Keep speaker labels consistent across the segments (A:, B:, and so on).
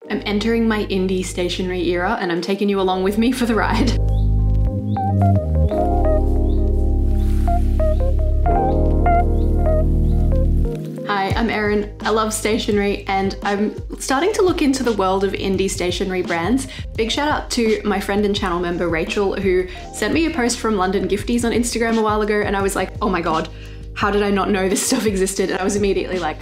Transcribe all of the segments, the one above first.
A: I'm entering my indie stationery era and I'm taking you along with me for the ride. Hi, I'm Erin. I love stationery and I'm starting to look into the world of indie stationery brands. Big shout out to my friend and channel member Rachel, who sent me a post from London Gifties on Instagram a while ago, and I was like, oh my god, how did I not know this stuff existed? And I was immediately like,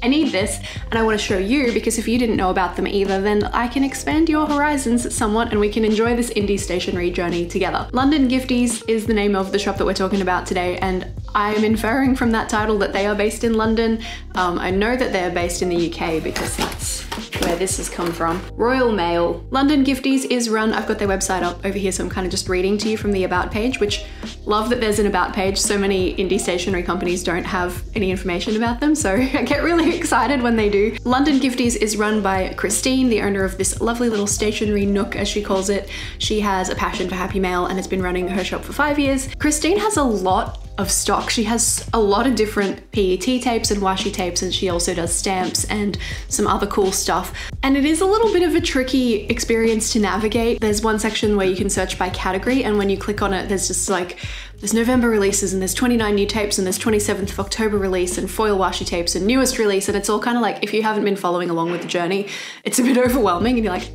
A: I need this and I want to show you, because if you didn't know about them either, then I can expand your horizons somewhat and we can enjoy this indie stationery journey together. London Gifties is the name of the shop that we're talking about today, and I'm inferring from that title that they are based in London. I know that they're based in the UK because that's where this has come from. Royal Mail. London Gifties is run, I've got their website up over here, so I'm kind of just reading to you from the about page, which love that there's an about page. So many indie stationery companies don't have any information about them, so I get really excited when they do. London Gifties is run by Christine, the owner of this lovely little stationery nook, as she calls it. She has a passion for happy mail and has been running her shop for 5 years. Christine has a lot of stock. She has a lot of different PET tapes and washi tapes, and she also does stamps and some other cool stuff. And it is a little bit of a tricky experience to navigate. There's one section where you can search by category, and when you click on it, there's just like, there's November releases and there's 29 new tapes and there's 27th of October release and foil washi tapes and newest release, and it's all kind of like, if you haven't been following along with the journey, it's a bit overwhelming and you're like,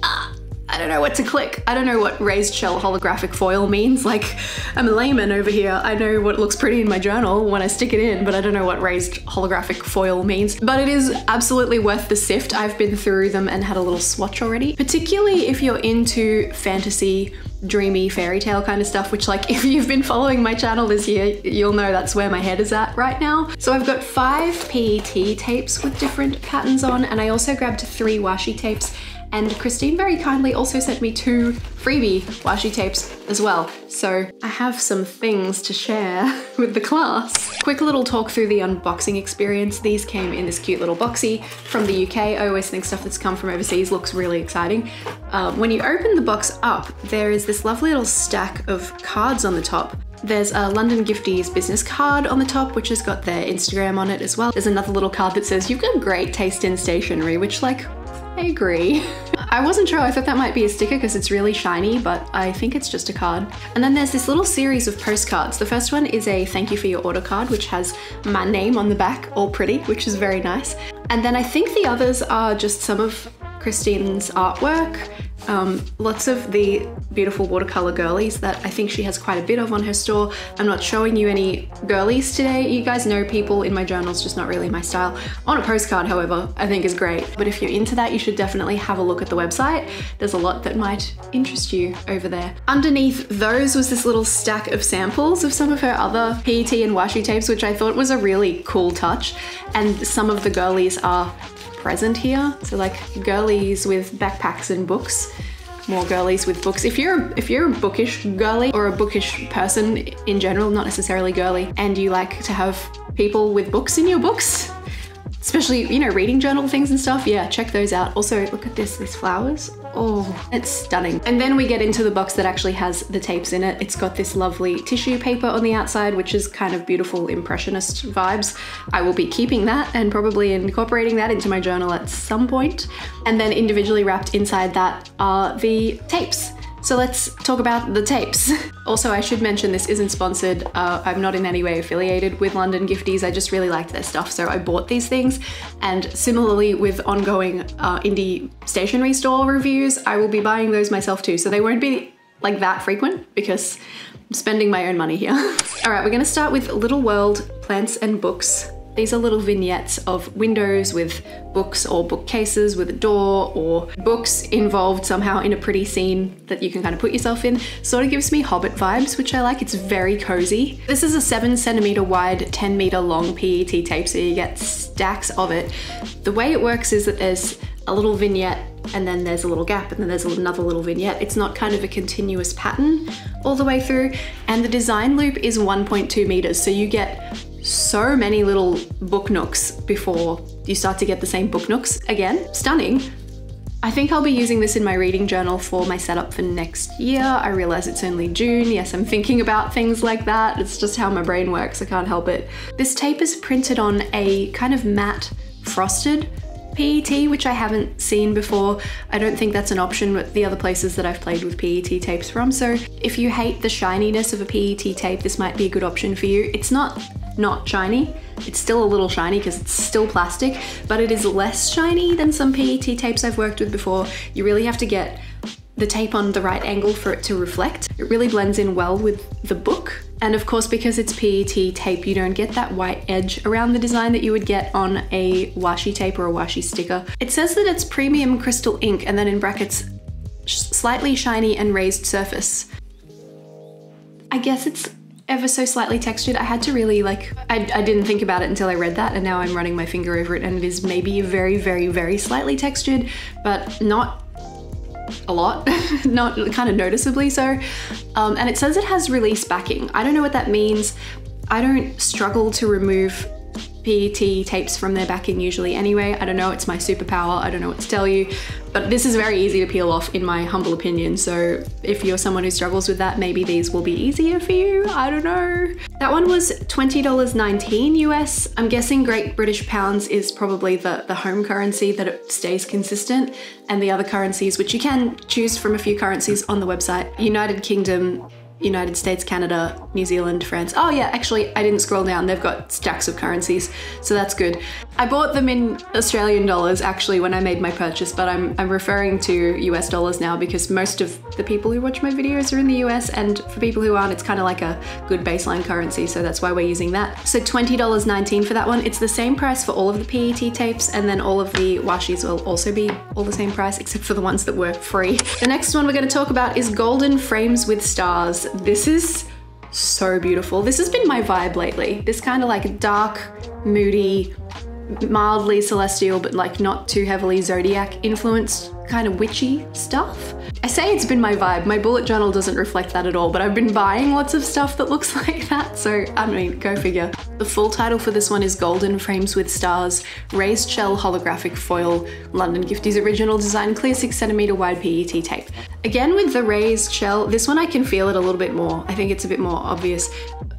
A: I don't know what to click. I don't know what raised shell holographic foil means. Like, I'm a layman over here. I know what looks pretty in my journal when I stick it in, but I don't know what raised holographic foil means. But it is absolutely worth the sift. I've been through them and had a little swatch already, particularly if you're into fantasy, dreamy fairy tale kind of stuff, which, like, if you've been following my channel this year, you'll know that's where my head is at right now. So I've got 5 PET tapes with different patterns on, and I also grabbed 3 washi tapes. And Christine very kindly also sent me 2 Freebie washi tapes as well. So I have some things to share with the class. Quick little talk through the unboxing experience. These came in this cute little boxy from the UK. I always think stuff that's come from overseas looks really exciting. When you open the box up, there is this lovely little stack of cards on the top. There's a London Gifties business card on the top, which has got their Instagram on it as well. There's another little card that says, "You've got great taste in stationery," which, like, I agree. I wasn't sure, I thought that might be a sticker because it's really shiny, but I think it's just a card. And then there's this little series of postcards. The first one is a thank you for your order card, which has my name on the back, all pretty, which is very nice. And then I think the others are just some of Christine's artwork. Lots of the beautiful watercolor girlies that I think she has quite a bit of on her store. I'm not showing you any girlies today. You guys know people in my journals, just not really my style. On a postcard, however, I think is great. But if you're into that, you should definitely have a look at the website. There's a lot that might interest you over there. Underneath those was this little stack of samples of some of her other PET and washi tapes, which I thought was a really cool touch. And some of the girlies are present here. So, like, girlies with backpacks and books, more girlies with books. If you're a bookish girly or a bookish person in general, not necessarily girly, and you like to have people with books in your books, especially, you know, reading journal things and stuff, yeah, check those out. Also, look at this, these flowers. Oh, it's stunning. And then we get into the box that actually has the tapes in it. It's got this lovely tissue paper on the outside, which is kind of beautiful impressionist vibes. I will be keeping that and probably incorporating that into my journal at some point. And then individually wrapped inside that are the tapes. So let's talk about the tapes. Also, I should mention this isn't sponsored. I'm not in any way affiliated with London Gifties. I just really liked their stuff, so I bought these things. And similarly with ongoing indie stationery store reviews, I will be buying those myself too. So they won't be like that frequent because I'm spending my own money here. All right, we're gonna start with Little World Plants and Books. These are little vignettes of windows with books or bookcases with a door, or books involved somehow in a pretty scene that you can kind of put yourself in. Sort of gives me Hobbit vibes, which I like. It's very cozy. This is a 7cm wide, 10 m long PET tape, so you get stacks of it. The way it works is that there's a little vignette and then there's a little gap and then there's another little vignette. It's not kind of a continuous pattern all the way through, and the design loop is 1.2 meters, so you get so many little book nooks before you start to get the same book nooks again. Stunning. I think I'll be using this in my reading journal for my setup for next year. I realize it's only June. Yes, I'm thinking about things like that. It's just how my brain works. I can't help it. This tape is printed on a kind of matte frosted PET, which I haven't seen before. I don't think that's an option with the other places that I've played with PET tapes from. So if you hate the shininess of a PET tape, this might be a good option for you. It's not shiny. It's still a little shiny because it's still plastic, but it is less shiny than some PET tapes I've worked with before. You really have to get the tape on the right angle for it to reflect. It really blends in well with the book. And of course, because it's PET tape, you don't get that white edge around the design that you would get on a washi tape or a washi sticker. It says that it's premium crystal ink, and then in brackets, slightly shiny and raised surface. I guess it's ever so slightly textured. I had to really I didn't think about it until I read that, and now I'm running my finger over it, and it is maybe very, very, very slightly textured, but not a lot, not kind of noticeably so. And it says it has release backing. I don't know what that means. I don't struggle to remove PET tapes from their backing usually anyway. I don't know, it's my superpower. I don't know what to tell you, but this is very easy to peel off in my humble opinion. So if you're someone who struggles with that, maybe these will be easier for you. I don't know. That one was $20.19 US. I'm guessing Great British Pounds is probably the home currency, that it stays consistent, and the other currencies, which you can choose from a few currencies on the website: United Kingdom, United States, Canada, New Zealand, France. Oh yeah, actually, I didn't scroll down. They've got stacks of currencies, so that's good. I bought them in Australian dollars actually when I made my purchase, but I'm referring to US dollars now because most of the people who watch my videos are in the US, and for people who aren't, it's kind of like a good baseline currency, so that's why we're using that. So $20.19 for that one. It's the same price for all of the PET tapes, and then all of the washis will also be all the same price, except for the ones that were free. The next one we're going to talk about is Golden Frames with Stars. This is so beautiful. This has been my vibe lately. This kind of like dark, moody, mildly celestial, but like not too heavily zodiac influenced, kind of witchy stuff. I say it's been my vibe. My bullet journal doesn't reflect that at all, but I've been buying lots of stuff that looks like that, so I mean, go figure. The full title for this one is Golden Frames with Stars, Raised Shell Holographic Foil, London Gifties Original Design, Clear 6cm wide PET tape. Again, with the raised shell, this one I can feel it a little bit more. I think it's a bit more obvious.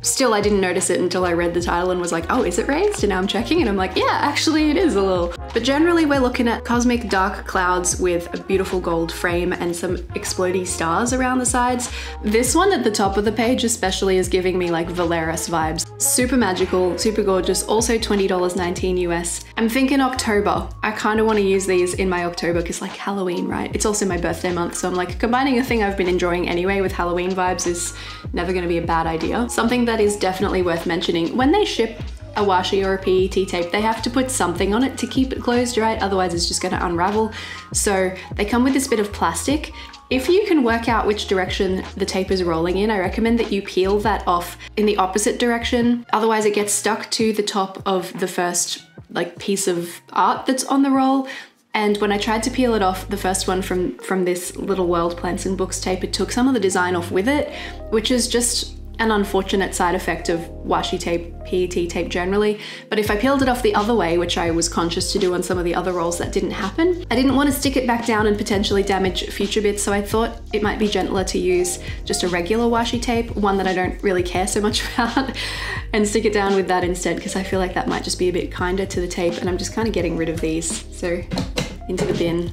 A: Still, I didn't notice it until I read the title and was like, oh, is it raised? And now I'm checking and I'm like, yeah, actually it is a little. But generally we're looking at cosmic dark clouds with a beautiful gold frame and some explodey stars around the sides. This one at the top of the page especially is giving me like Valeris vibes. Super magical, super gorgeous, also $20.19 US. I'm thinking October. I kind of want to use these in my October because like Halloween, right? It's also my birthday month, so I'm like combining a thing I've been enjoying anyway with Halloween vibes is never going to be a bad idea. Something that is definitely worth mentioning, when they ship a washi or a PET tape, they have to put something on it to keep it closed, right? Otherwise it's just going to unravel. So they come with this bit of plastic. If you can work out which direction the tape is rolling in, I recommend that you peel that off in the opposite direction. Otherwise it gets stuck to the top of the first like piece of art that's on the roll. And when I tried to peel it off, the first one from this Little World Plants and Books tape, it took some of the design off with it, which is just an unfortunate side effect of washi tape, PET tape generally. But if I peeled it off the other way, which I was conscious to do on some of the other rolls, that didn't happen. I didn't want to stick it back down and potentially damage future bits, so I thought it might be gentler to use just a regular washi tape, one that I don't really care so much about, and stick it down with that instead, because I feel like that might just be a bit kinder to the tape, and I'm just kind of getting rid of these. So into the bin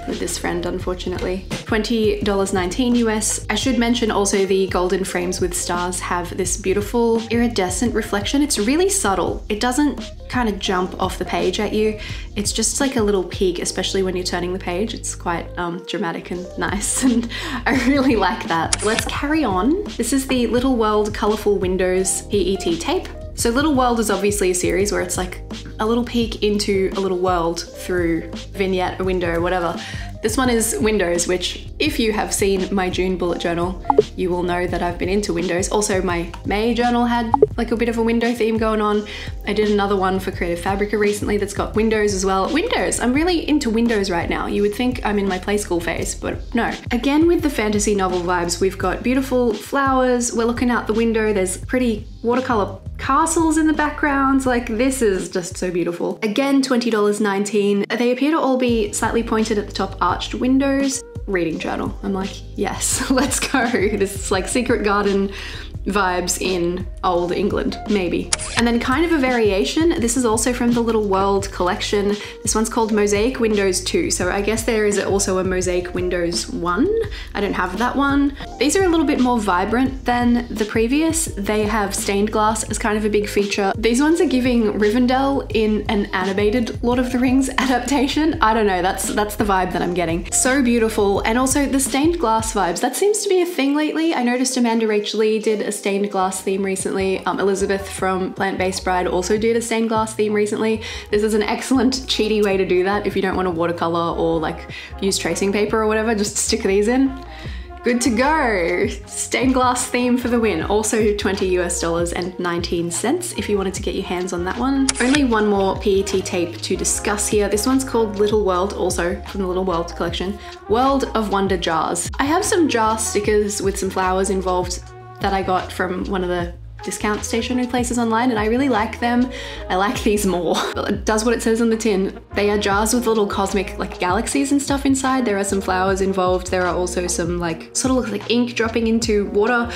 A: with this friend, unfortunately. $20.19 US. I should mention also the Golden Frames with Stars have this beautiful iridescent reflection. It's really subtle. It doesn't kind of jump off the page at you. It's just like a little peak, especially when you're turning the page. It's quite dramatic and nice, and I really like that. Let's carry on. This is the Little World Colourful Windows PET tape. So Little World is obviously a series where it's like a little peek into a little world through vignette, a window, whatever. This one is Windows, which if you have seen my June bullet journal, you will know that I've been into Windows. Also my May journal had like a bit of a window theme going on. I did another one for Creative Fabrica recently that's got Windows as well. Windows, I'm really into Windows right now. You would think I'm in my play school phase, but no. Again, with the fantasy novel vibes, we've got beautiful flowers. We're looking out the window. There's pretty watercolor castles in the background. Like, this is just so beautiful. Again, $20.19. They appear to all be slightly pointed at the top, arched windows. Reading journal. I'm like, yes, let's go. This is like Secret Garden vibes in old England, maybe. And then kind of a variation, this is also from the Little World collection. This one's called Mosaic Windows II, so I guess there is also a Mosaic Windows 1. I don't have that one. These are a little bit more vibrant than the previous. They have stained glass as kind of a big feature. These ones are giving Rivendell in an animated Lord of the Rings adaptation. I don't know, that's the vibe that I'm getting. So beautiful. And also the stained glass vibes, that seems to be a thing lately. I noticed Amanda Rachel Lee did a stained glass theme recently. Elizabeth from Plant-Based Bride also did a stained glass theme recently. This is an excellent cheaty way to do that if you don't want to watercolor or like use tracing paper or whatever, just stick these in. Good to go. Stained glass theme for the win. Also $20 and 19 cents if you wanted to get your hands on that one. Only one more PET tape to discuss here. This one's called Little World, also from the Little World collection. World of Wonder jars. I have some jar stickers with some flowers involved that I got from one of the discount stationery places online, and I really like them. I like these more. It does what it says on the tin. They are jars with little cosmic like galaxies and stuff inside. There are some flowers involved. There are also some like sort of look like ink dropping into water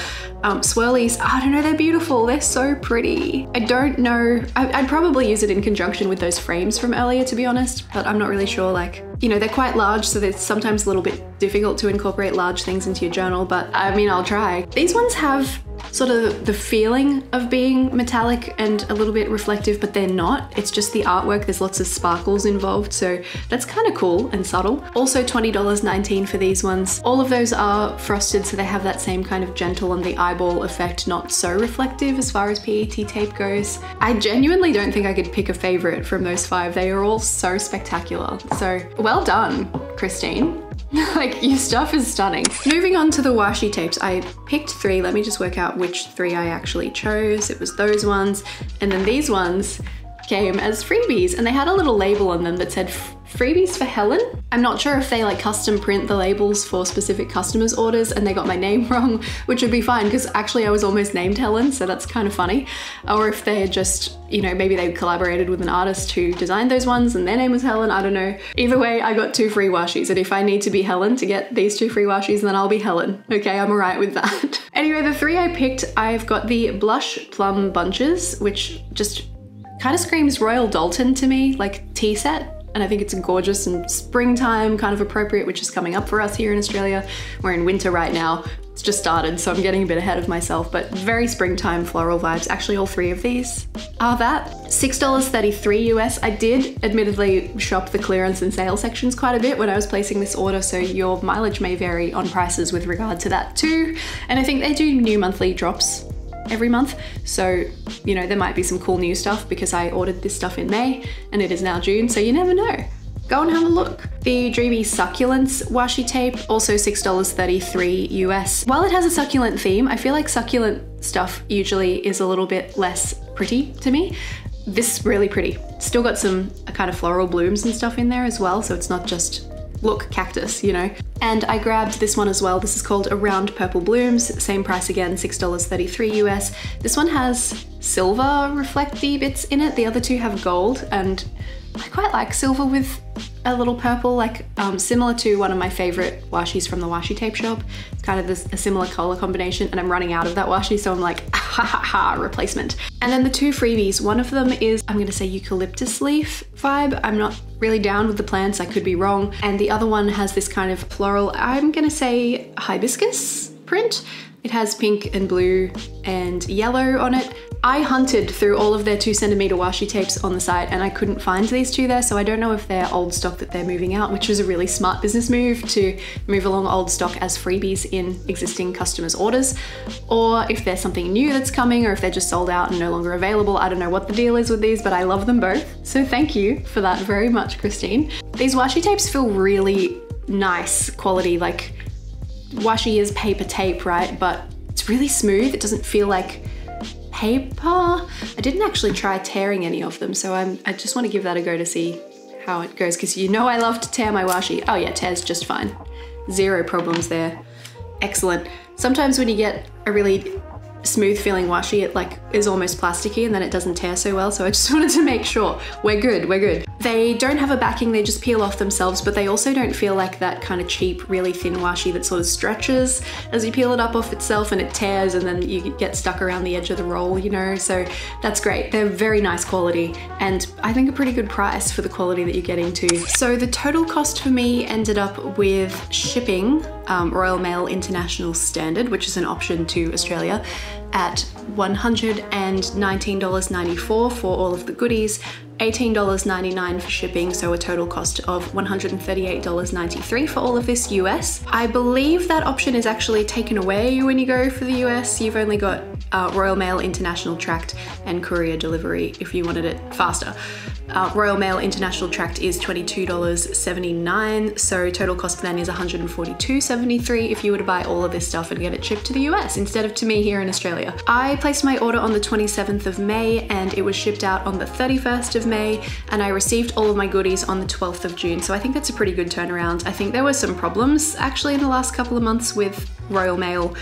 A: swirlies. I don't know, they're beautiful. They're so pretty. I don't know, I'd probably use it in conjunction with those frames from earlier, to be honest, but I'm not really sure. Like, you know, they're quite large, so they're sometimes a little bit difficult to incorporate large things into your journal, but I mean, I'll try. These ones have sort of the feeling of being metallic and a little bit reflective, but they're not. It's just the artwork. There's lots of sparkles involved, so that's kind of cool and subtle. Also $20.19 for these ones. All of those are frosted, so they have that same kind of gentle on the eyeball effect, not so reflective as far as PET tape goes. I genuinely don't think I could pick a favorite from those 5. They are all so spectacular. So well done, Christine. Like, your stuff is stunning. Moving on to the washi tapes, I picked 3. Let me just work out which 3 I actually chose. It was those ones, and then these ones came as freebies, and they had a little label on them that said freebies for Helen. I'm not sure if they like custom print the labels for specific customers' orders and they got my name wrong, which would be fine because actually I was almost named Helen, so that's kind of funny. Or if they had just, you know, maybe they collaborated with an artist who designed those ones and their name was Helen, I don't know. Either way, I got 2 free washis, and if I need to be Helen to get these 2 free washis, then I'll be Helen. Okay, I'm alright with that. Anyway, the 3 I picked, I've got the Blush Plum Bunches, which just kind of screams Royal Dalton to me, like tea set. And I think it's gorgeous and springtime kind of appropriate, which is coming up for us here in Australia. We're in winter right now. It's just started, so I'm getting a bit ahead of myself, but very springtime floral vibes. Actually, all 3 of these are that. $6.33 US. I did admittedly shop the clearance and sale sections quite a bit when I was placing this order, so your mileage may vary on prices with regard to that too. And I think they do new monthly drops every month, so you know, there might be some cool new stuff because I ordered this stuff in May and it is now June, so you never know. Go and have a look. The Dreamy Succulents washi tape, also $6.33 US. While it has a succulent theme, I feel like succulent stuff usually is a little bit less pretty to me. This is really pretty. Still got some kind of floral blooms and stuff in there as well, so it's not just look cactus, you know. And I grabbed this one as well. This is called Around Purple Blooms. Same price again, $6.33 US. This one has silver reflecty bits in it. The other 2 have gold, and I quite like silver with a little purple, like similar to one of my favorite washis from the washi tape shop. It's kind of a similar color combination, and I'm running out of that washi, so I'm like, ha ha ha, replacement. And then the 2 freebies, one of them is, I'm gonna say eucalyptus leaf vibe. I'm not really down with the plants, I could be wrong. And the other one has this kind of floral, I'm gonna say hibiscus print. It has pink and blue and yellow on it. I hunted through all of their 2cm washi tapes on the site and I couldn't find these 2 there, so I don't know if they're old stock that they're moving out, which was a really smart business move to move along old stock as freebies in existing customers' orders, or if there's something new that's coming, or if they're just sold out and no longer available. I don't know what the deal is with these, but I love them both. So thank you for that very much, Christine. These washi tapes feel really nice quality, like washi is paper tape, right? But it's really smooth. It doesn't feel like paper. I didn't actually try tearing any of them, so I just want to give that a go to see how it goes, because you know I love to tear my washi. Oh yeah, tears just fine. 0 problems there. Excellent. Sometimes when you get a really smooth feeling washi, it like is almost plasticky and then it doesn't tear so well, so I just wanted to make sure we're good, we're good. They don't have a backing, they just peel off themselves, but they also don't feel like that kind of cheap, really thin washi that sort of stretches as you peel it up off itself and it tears and then you get stuck around the edge of the roll, you know, so that's great. They're very nice quality and I think a pretty good price for the quality that you're getting too. So the total cost for me ended up with shipping, Royal Mail International Standard, which is an option to Australia, at $119.94 for all of the goodies, $18.99 for shipping, so a total cost of $138.93 for all of this US. I believe that option is actually taken away when you go for the US. You've only got Royal Mail International Tracked and courier delivery if you wanted it faster. Royal Mail International Tracked is $22.79, so total cost then is $142.73 if you were to buy all of this stuff and get it shipped to the US instead of to me here in Australia. I placed my order on the 27th of May and it was shipped out on the 31st of May and I received all of my goodies on the 12th of June, so I think that's a pretty good turnaround. I think there were some problems actually in the last couple of months with Royal Mail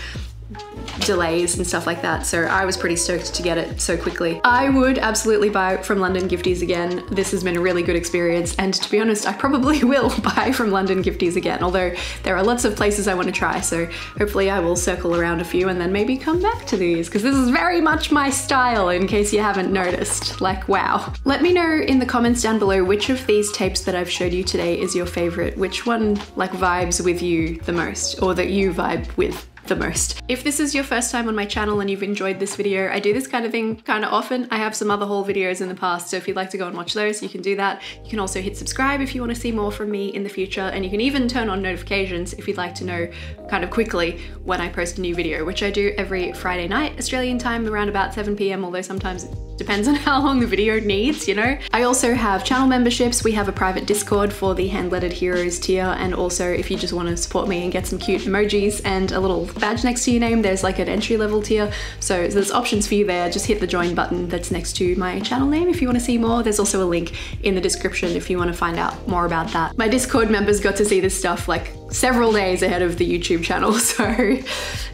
A: delays and stuff like that, so I was pretty stoked to get it so quickly. I would absolutely buy from London Gifties again. This has been a really good experience, and to be honest, I probably will buy from London Gifties again, although there are lots of places I want to try, so hopefully I will circle around a few and then maybe come back to these, because this is very much my style in case you haven't noticed. Like, wow. Let me know in the comments down below which of these tapes that I've showed you today is your favorite, which one like vibes with you the most, or that you vibe with the most. If this is your first time on my channel and you've enjoyed this video, I do this kind of thing kind of often. I have some other haul videos in the past, so if you'd like to go and watch those, you can do that. You can also hit subscribe if you want to see more from me in the future, and you can even turn on notifications if you'd like to know kind of quickly when I post a new video, which I do every Friday night, Australian time, around about 7 PM, although sometimes it depends on how long the video needs, you know? I also have channel memberships. We have a private Discord for the Hand-Lettered Heroes tier, and also if you just want to support me and get some cute emojis and a little badge next to your name, there's like an entry-level tier, so there's options for you there. Just hit the join button that's next to my channel name if you want to see more. There's also a link in the description if you want to find out more about that. My Discord members got to see this stuff like several days ahead of the YouTube channel, so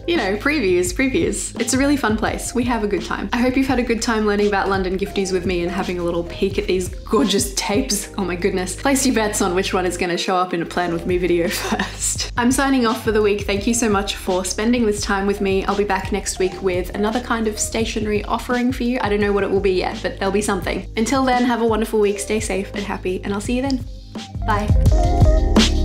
A: you know, previews. It's a really fun place. We have a good time. I hope you've had a good time learning about London Gifties with me and having a little peek at these gorgeous tapes. Oh my goodness. Place your bets on which one is going to show up in a Plan With Me video first. I'm signing off for the week. Thank you so much for spending this time with me. I'll be back next week with another kind of stationery offering for you. I don't know what it will be yet, but there'll be something. Until then, have a wonderful week, stay safe and happy, and I'll see you then. Bye.